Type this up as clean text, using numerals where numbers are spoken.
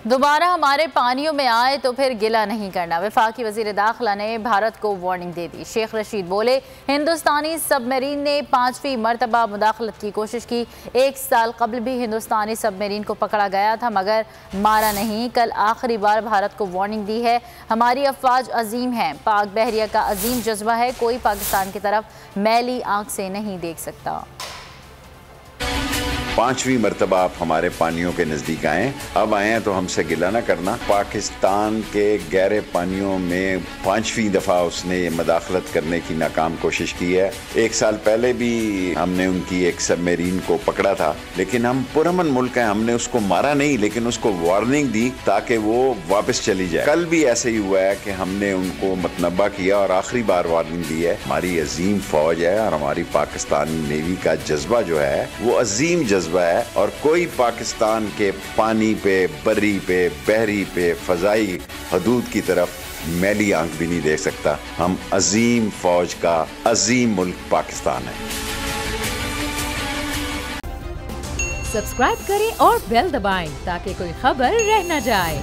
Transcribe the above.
دوبارہ ہمارے پانیوں میں آئے تو پھر گلہ نہیں کرنا، وفاقی وزیر داخلہ نے بھارت کو وارننگ دے دی۔ شیخ رشید بولے، ہندوستانی سب میرین نے 5ویں مرتبہ مداخلت کی کوشش کی۔ 1 سال قبل بھی ہندوستانی سب میرین کو پکڑا گیا تھا مگر مارا نہیں۔ کل آخری بار بھارت کو وارننگ دی ہے۔ ہماری افواج عظیم ہیں، پاک بحریہ کا عظیم جذبہ ہے، کوئی پاکستان کی طرف میلی آنکھ سے نہیں دیکھ سکتا۔ 5ویں مرتبہ آپ ہمارے پانیوں کے نزدیک آئیں، اب آئے ہیں تو ہم سے گلہ نہ کرنا۔ پاکستان کے گہرے پانیوں میں 5ویں دفعہ اس نے مداخلت کرنے کی ناکام کوشش کی ہے۔ 1 سال پہلے بھی ہم نے ان کی ایک سب میرین کو پکڑا تھا، لیکن ہم پرامن ملک ہیں، ہم نے اس کو مارا نہیں لیکن اس کو وارننگ دی تاکہ وہ واپس چلی جائے۔ کل بھی ایسے ہی ہوا ہے کہ ہم نے ان کو متنبہ کیا اور آخری بار وارننگ دی ہے۔ ہماری عظیم فوج ہے اور ہماری پاکستانی نیوی کا جذبہ جو ہے وہ عظیم جذبہ ہے، اور کوئی پاکستان کے پانی پہ، بری پہ، بحری پہ، فضائی حدود کی طرف میلی آنکھ بھی نہیں دیکھ سکتا۔ ہم عظیم فوج کا عظیم ملک پاکستان ہے۔ سبسکرائب کریں اور بیل دبائیں تاکہ کوئی خبر رہ نہ جائے۔